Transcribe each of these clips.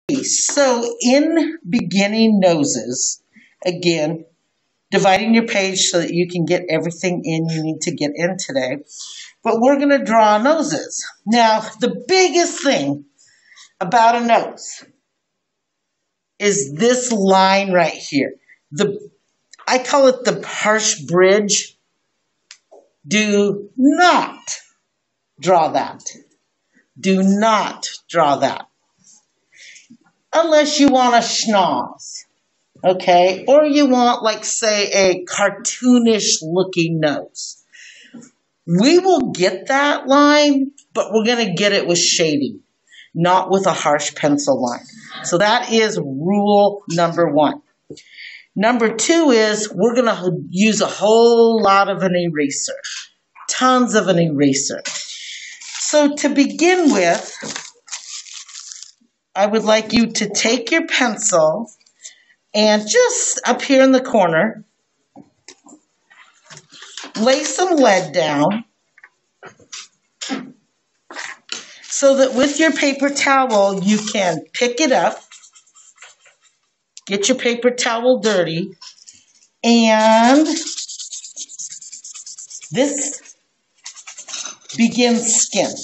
So in beginning noses, again, dividing your page so that you can get everything in you need to get in today. But we're going to draw noses. Now, the biggest thing about a nose is this line right here. I call it the harsh bridge. Do not draw that. Do not draw that. Unless you want a schnoz, okay? Or you want, like, say, a cartoonish looking nose. We will get that line, but we're going to get it with shading, not with a harsh pencil line. So that is rule number 1. Number 2 is we're going to use a whole lot of an eraser, tons of an eraser. So to begin with, I would like you to take your pencil and just up here in the corner, lay some lead down so that with your paper towel you can pick it up, get your paper towel dirty, and this begins skin.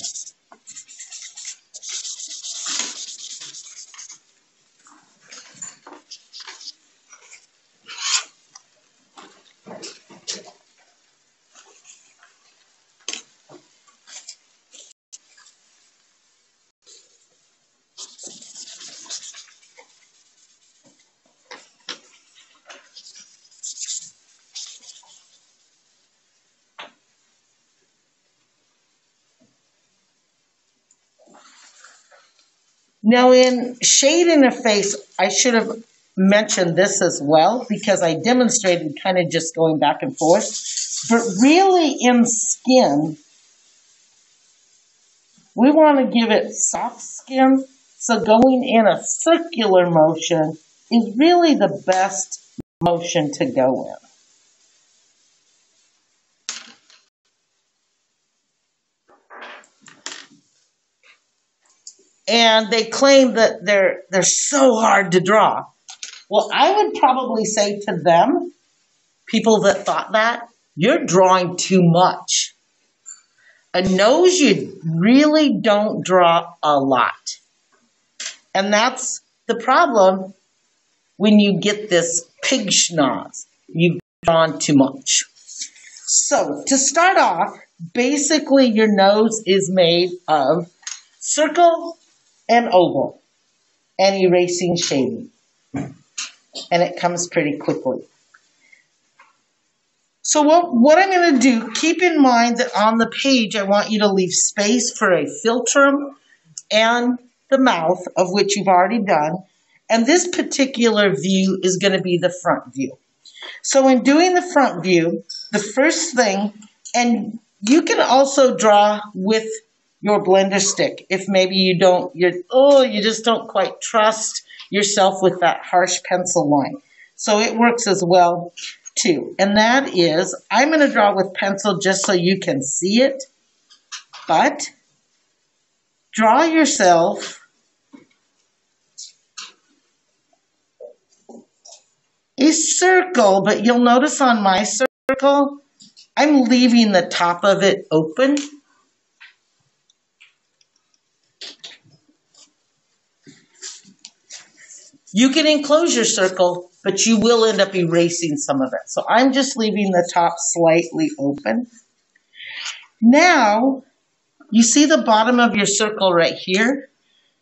Now in shading a face, I should have mentioned this as well because I demonstrated kind of just going back and forth. But really in skin, we want to give it soft skin. So going in a circular motion is really the best motion to go in. And they claim that they're so hard to draw. Well, I would probably say to them, people that thought that, you're drawing too much. A nose, you really don't draw a lot. And that's the problem when you get this pig schnoz. You've drawn too much. So, to start off, basically your nose is made of circle and oval, and erasing shading. And it comes pretty quickly. So what I'm going to do, keep in mind that on the page I want you to leave space for a philtrum and the mouth, of which you've already done. And this particular view is going to be the front view. So in doing the front view, the first thing, and you can also draw with your blender stick if maybe you just don't quite trust yourself with that harsh pencil line. So it works as well too. And that is, I'm going to draw with pencil just so you can see it, but draw yourself a circle, but you'll notice on my circle, I'm leaving the top of it open. You can enclose your circle, but you will end up erasing some of it. So I'm just leaving the top slightly open. Now, you see the bottom of your circle right here?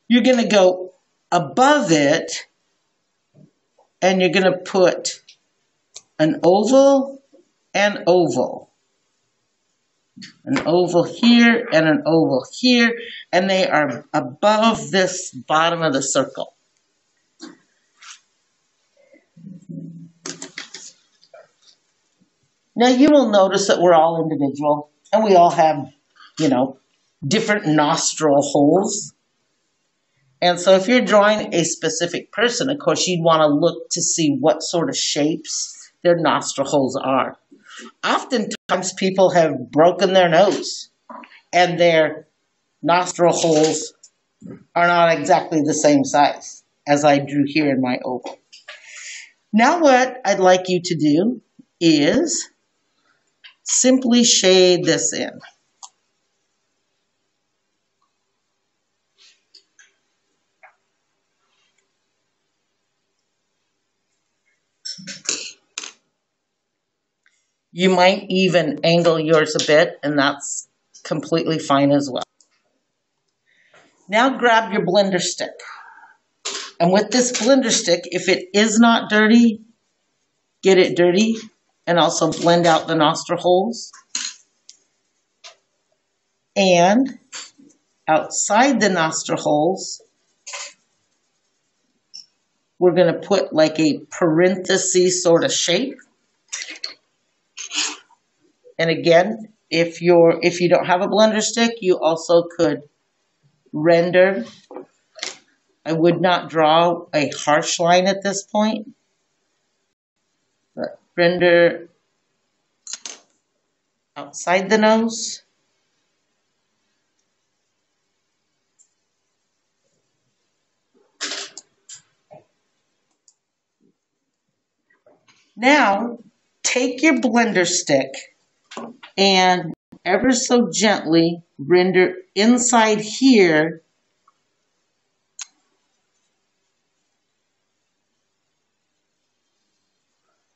You're going to go above it, and you're going to put an oval and oval. An oval here and an oval here, and they are above this bottom of the circle. Now you will notice that we're all individual and we all have, different nostril holes. And so if you're drawing a specific person, of course, you'd want to look to see what sort of shapes their nostril holes are. Oftentimes people have broken their nose and their nostril holes are not exactly the same size. as I drew here in my oval. Now what I'd like you to do is simply shade this in. You might even angle yours a bit, and that's completely fine as well. Now grab your blender stick. And with this blender stick, if it is not dirty, get it dirty and also blend out the nostril holes. And outside the nostril holes, we're going to put like a parenthesis sort of shape. And again, if you don't have a blender stick, you also could render. I would not draw a harsh line at this point, but render outside the nose. Now, take your blender stick and ever so gently render inside here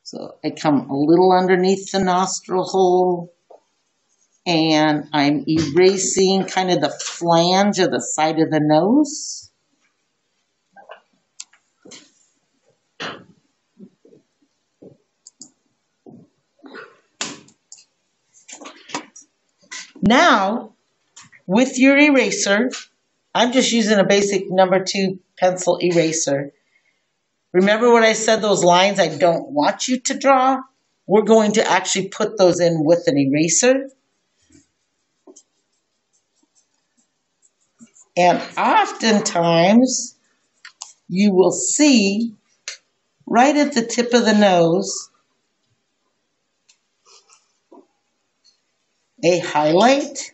so I come a little underneath the nostril hole and I'm erasing kind of the flange of the side of the nose. Now, with your eraser, I'm just using a basic number 2 pencil eraser. Remember what I said, those lines I don't want you to draw? We're going to actually put those in with an eraser. And oftentimes, you will see right at the tip of the nose a highlight.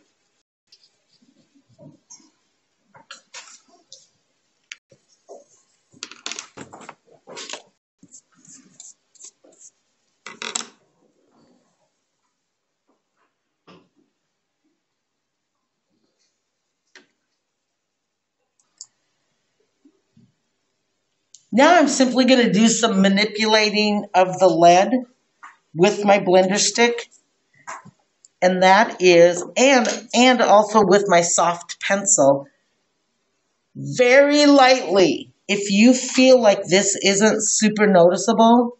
Now I'm simply going to do some manipulating of the lead with my blender stick. And that is, and also with my soft pencil, very lightly. If you feel like this isn't super noticeable,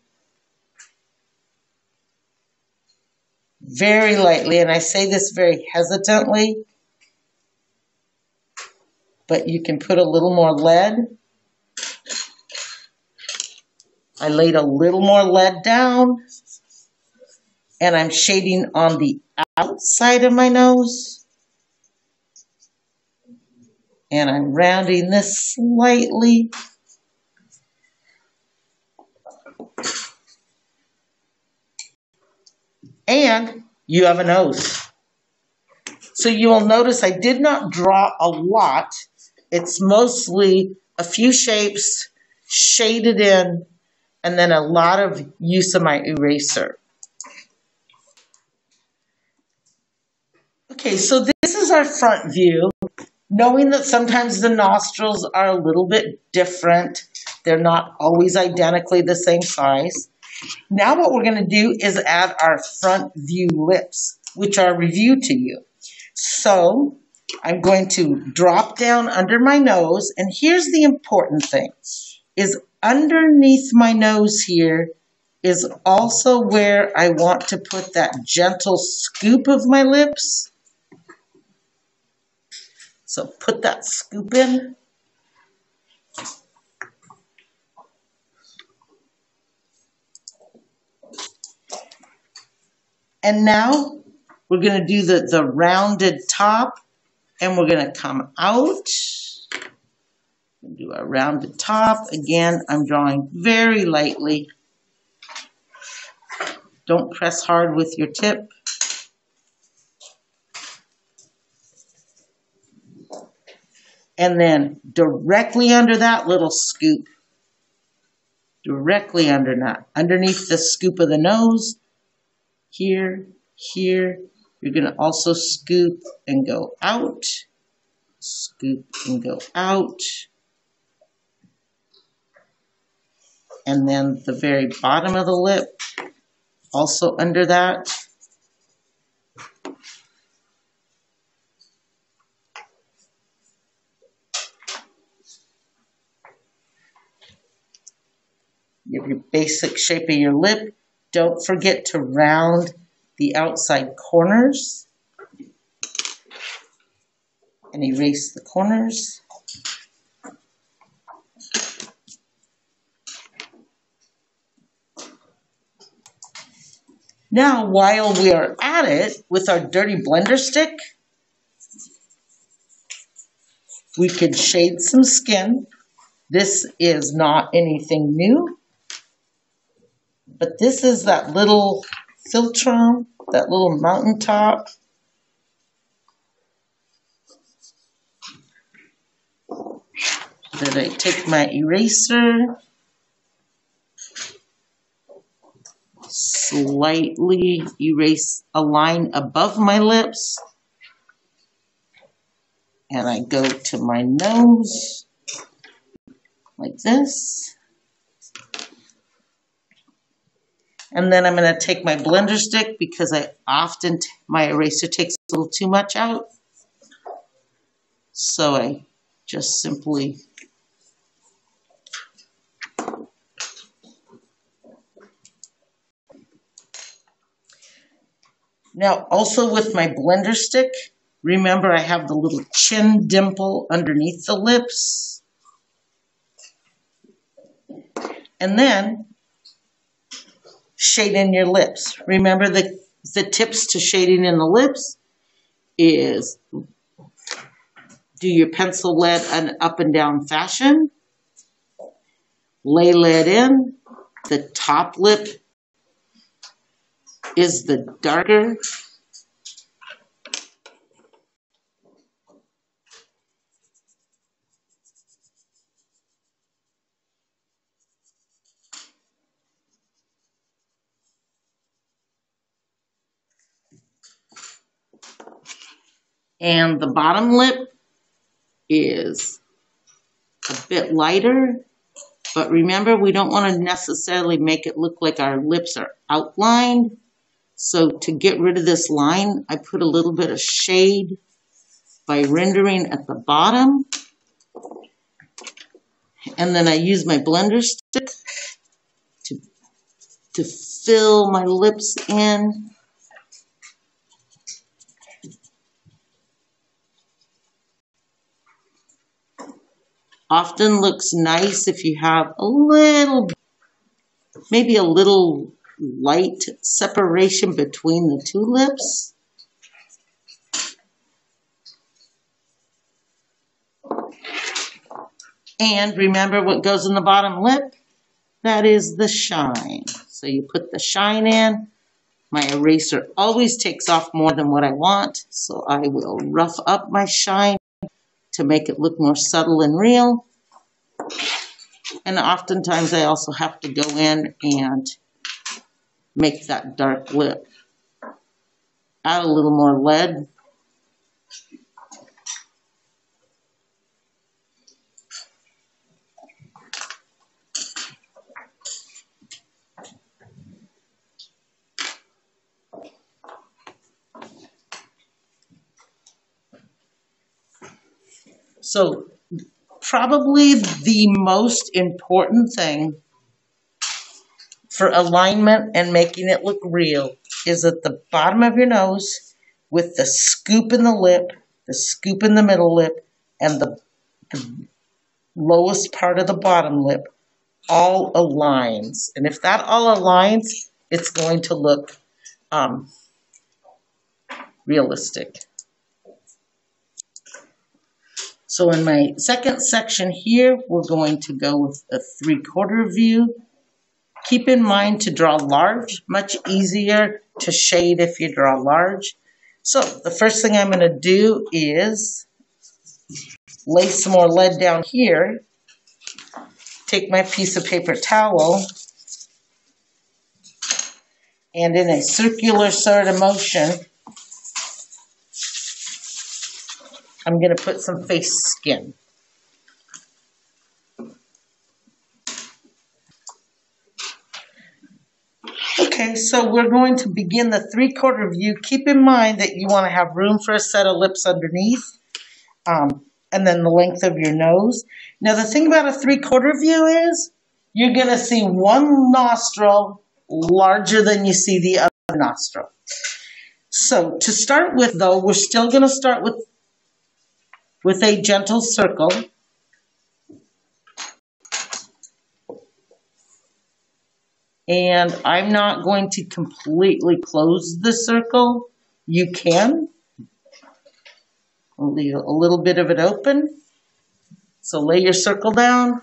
very lightly, and I say this very hesitantly, but you can put a little more lead. I laid a little more lead down, and I'm shading on the outside of my nose. And I'm rounding this slightly. And you have a nose. So you will notice I did not draw a lot. It's mostly a few shapes shaded in, and then a lot of use of my eraser. Okay, so this is our front view. Knowing that sometimes the nostrils are a little bit different. They're not always identically the same size. Now what we're going to do is add our front view lips, which are reviewed to you. So I'm going to drop down under my nose, and here's the important thing, is underneath my nose here is also where I want to put that gentle scoop of my lips. So put that scoop in. And now we're going to do the rounded top, and we're going to come out. Do a rounded top. Again, I'm drawing very lightly. Don't press hard with your tip. And then directly under that little scoop, directly under that, underneath the scoop of the nose, here, here, you're going to also scoop and go out, scoop and go out. And then the very bottom of the lip, also under that. You have your basic shape of your lip. Don't forget to round the outside corners and erase the corners. Now, while we are at it with our dirty blender stick, we could shade some skin. This is not anything new, but this is that little philtrum, that little mountaintop. Then I take my eraser, slightly erase a line above my lips, and I go to my nose like this. And then I'm going to take my blender stick because my eraser takes a little too much out. So I just simply now also with my blender stick, remember I have the little chin dimple underneath the lips. And then shade in your lips. Remember the tips to shading in the lips is do your pencil lead an up and down fashion. Lay lead in. The top lip is the darker. And the bottom lip is a bit lighter, but remember we don't want to necessarily make it look like our lips are outlined. So to get rid of this line, I put a little bit of shade by rendering at the bottom. And then I use my blender stick to fill my lips in. Often looks nice if you have a little, maybe a little light separation between the two lips. And remember what goes in the bottom lip? That is the shine. So you put the shine in. My eraser always takes off more than what I want, so I will rough up my shine to make it look more subtle and real. And oftentimes I also have to go in and make that dark lip. Add a little more lead. So probably the most important thing for alignment and making it look real is at the bottom of your nose with the scoop in the lip, the scoop in the middle lip, and the lowest part of the bottom lip all aligns. And if that all aligns, it's going to look realistic. So in my second section here, we're going to go with a 3/4 view. Keep in mind to draw large, much easier to shade if you draw large. So the first thing I'm going to do is lay some more lead down here. Take my piece of paper towel, and in a circular sort of motion, I'm going to put some face skin. Okay, so we're going to begin the 3/4 view. Keep in mind that you want to have room for a set of lips underneath, and then the length of your nose. Now the thing about a 3/4 view is you're going to see one nostril larger than you see the other nostril. So to start with, though, we're still going to start with a gentle circle. And I'm not going to completely close the circle. You can. I'll leave a little bit of it open. So lay your circle down.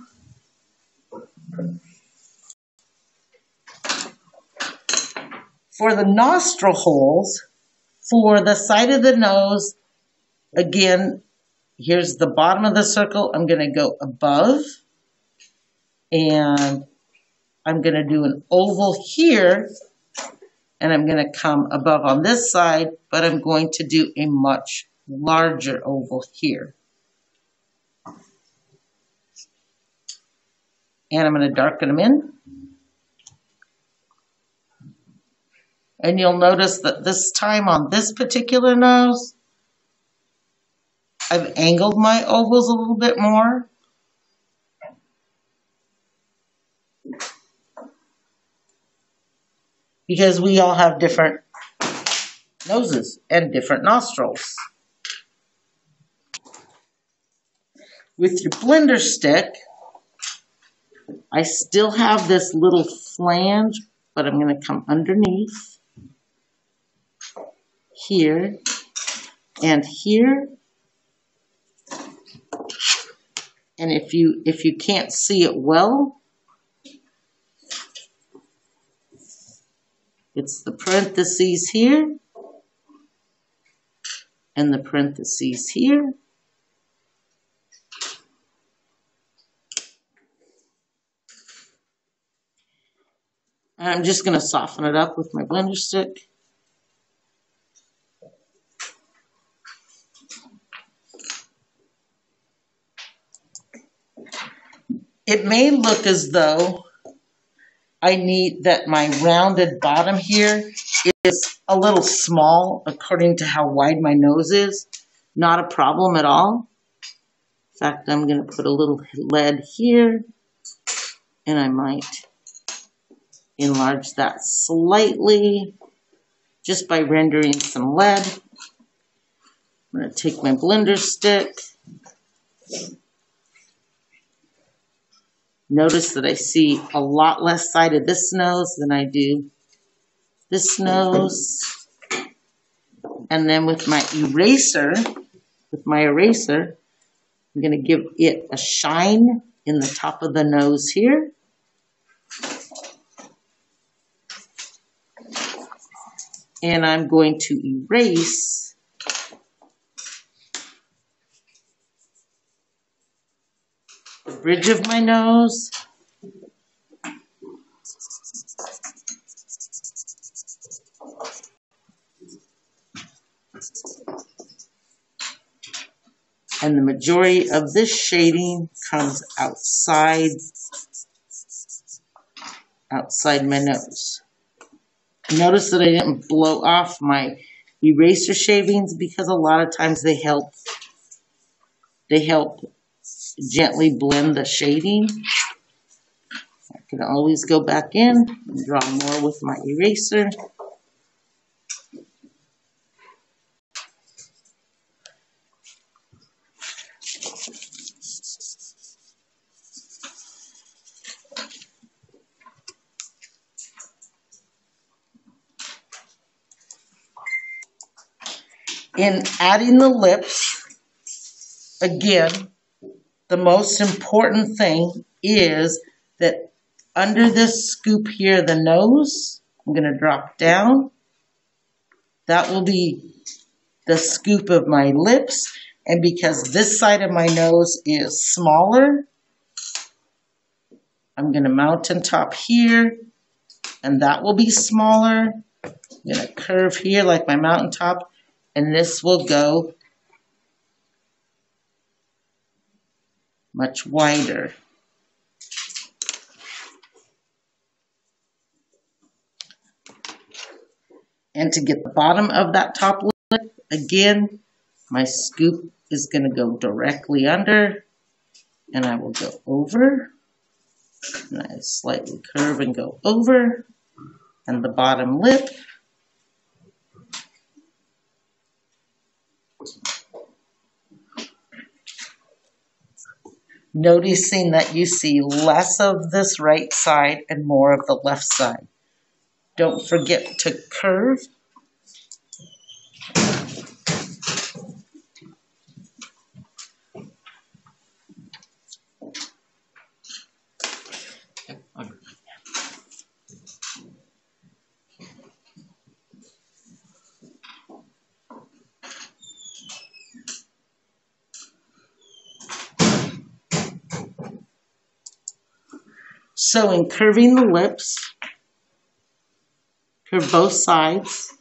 For the nostril holes, for the side of the nose, again, here's the bottom of the circle. I'm going to go above, and I'm going to do an oval here, and I'm going to come above on this side, but I'm going to do a much larger oval here. And I'm going to darken them in. And you'll notice that this time on this particular nose, I've angled my ovals a little bit more. Because we all have different noses and different nostrils. With your blender stick, I still have this little flange, but I'm going to come underneath, here, and here. And if you can't see it well, it's the parentheses here and the parentheses here. And I'm just going to soften it up with my blender stick. It may look as though I need that my rounded bottom here is a little small according to how wide my nose is. Not a problem at all. In fact, I'm going to put a little lead here, and I might enlarge that slightly just by rendering some lead. I'm going to take my blender stick. Notice that I see a lot less side of this nose than I do this nose. And then with my eraser, I'm going to give it a shine in the top of the nose here. And I'm going to erase the bridge of my nose. And the majority of this shading comes outside my nose. Notice that I didn't blow off my eraser shavings because a lot of times they help gently blend the shading. I can always go back in and draw more with my eraser. In adding the lips, again, the most important thing is that under this scoop here, the nose, I'm going to drop down. That will be the scoop of my lips. And because this side of my nose is smaller, I'm going to mountaintop here, and that will be smaller. I'm going to curve here like my mountaintop, and this will go much wider. And to get the bottom of that top lip, again, my scoop is going to go directly under, and I will go over, and I slightly curve and go over, and the bottom lip. Noticing that you see less of this right side and more of the left side. Don't forget to curve. So in curving the lips, curve both sides,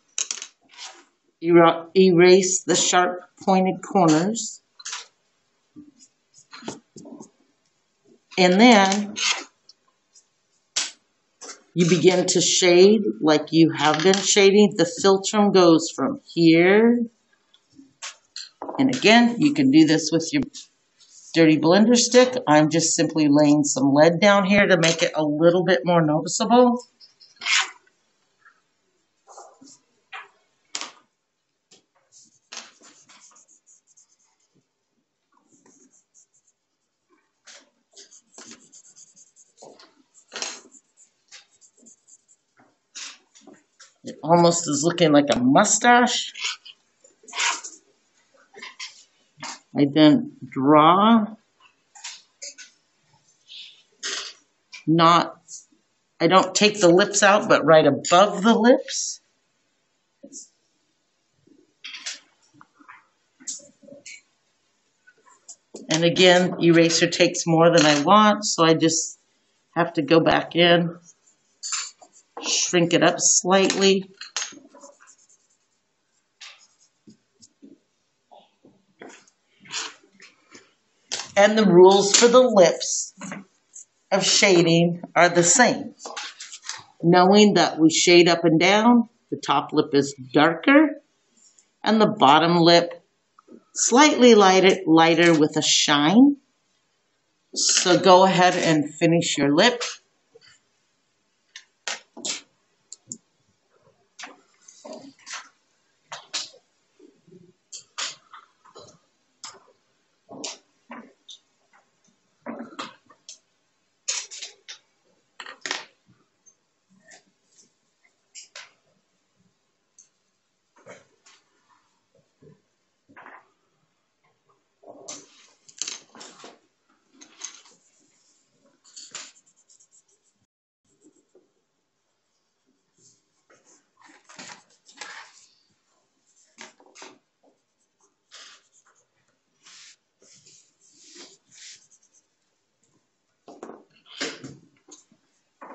erase the sharp pointed corners, and then you begin to shade like you have been shading. The philtrum goes from here, and again, you can do this with your dirty blender stick. I'm just simply laying some lead down here to make it a little bit more noticeable. It almost is looking like a mustache. I then draw, I don't take the lips out, but right above the lips. And again, eraser takes more than I want, so I just have to go back in, shrink it up slightly. And the rules for the lips of shading are the same. Knowing that we shade up and down, the top lip is darker, and the bottom lip slightly lighter with a shine. So go ahead and finish your lip.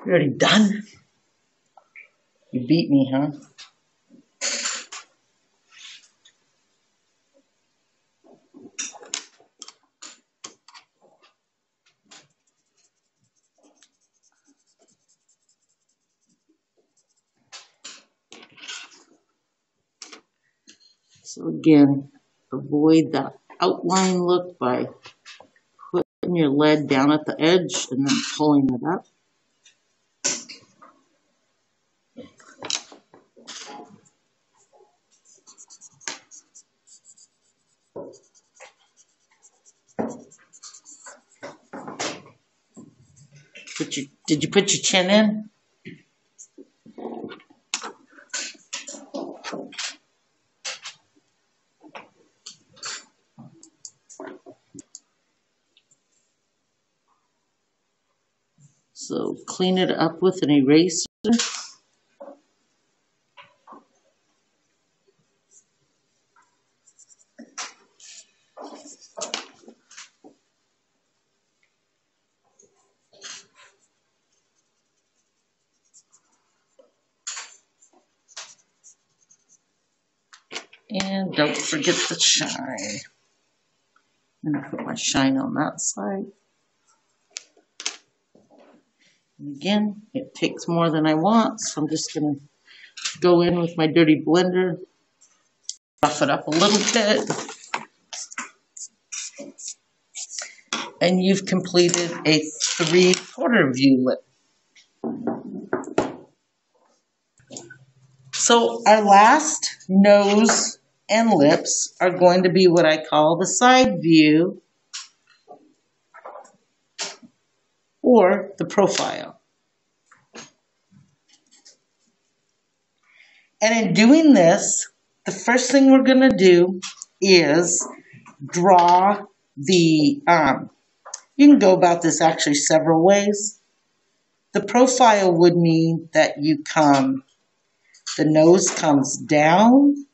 You're already done? You beat me, huh? So again, avoid that outline look by putting your lead down at the edge and then pulling it up. Did you put your chin in? So clean it up with an eraser. And don't forget the shine. I'm going to put my shine on that side. And again, it takes more than I want, so I'm just going to go in with my dirty blender, rough it up a little bit. And you've completed a 3/4 view lip. So our last nose and lips are going to be what I call the side view or the profile. And in doing this, the first thing we're going to do is draw the, you can go about this actually several ways. The profile would mean that the nose comes down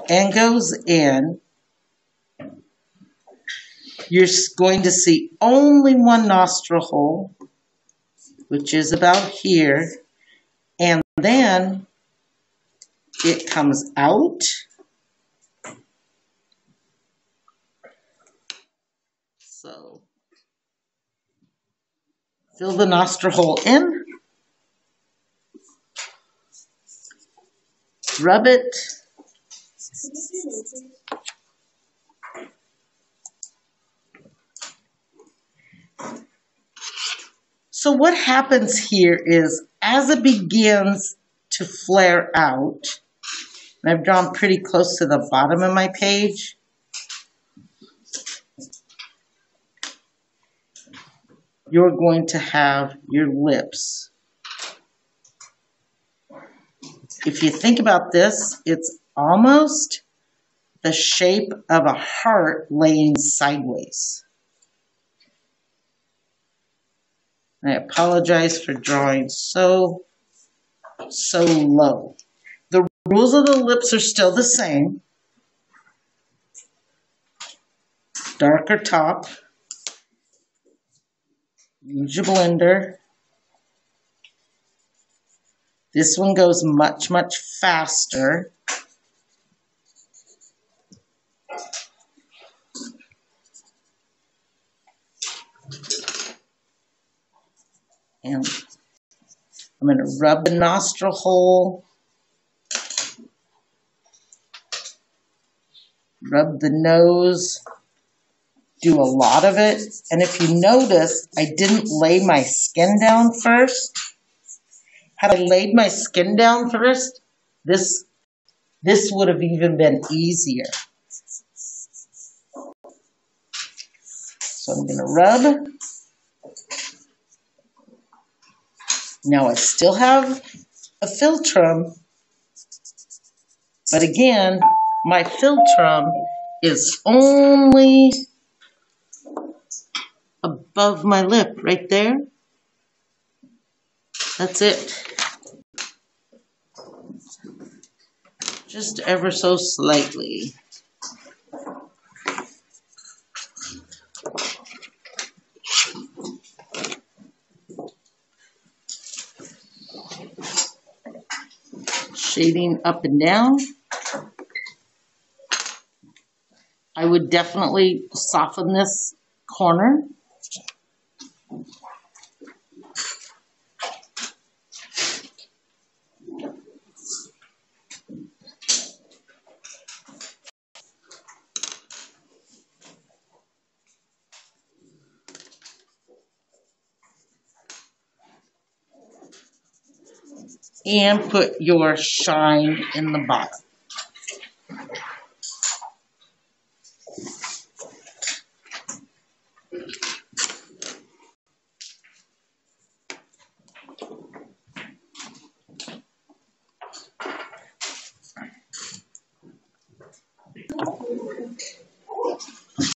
and goes in. You're going to see only one nostril hole, which is about here, and then it comes out. So fill the nostril hole in, rub it, so what happens here is as it begins to flare out, and I've drawn pretty close to the bottom of my page, you're going to have your lips. If you think about this, it's almost the shape of a heart laying sideways. I apologize for drawing so low. The rules of the lips are still the same. Darker top. Use your blender. This one goes much, much faster. And I'm going to rub the nostril hole, rub the nose, do a lot of it. And if you notice, I didn't lay my skin down first. Had I laid my skin down first, this would have even been easier. So I'm going to rub. Now I still have a philtrum, but again, my philtrum is only above my lip right there. That's it. Just ever so slightly. Shading up and down. I would definitely soften this corner. And put your shine in the bottom.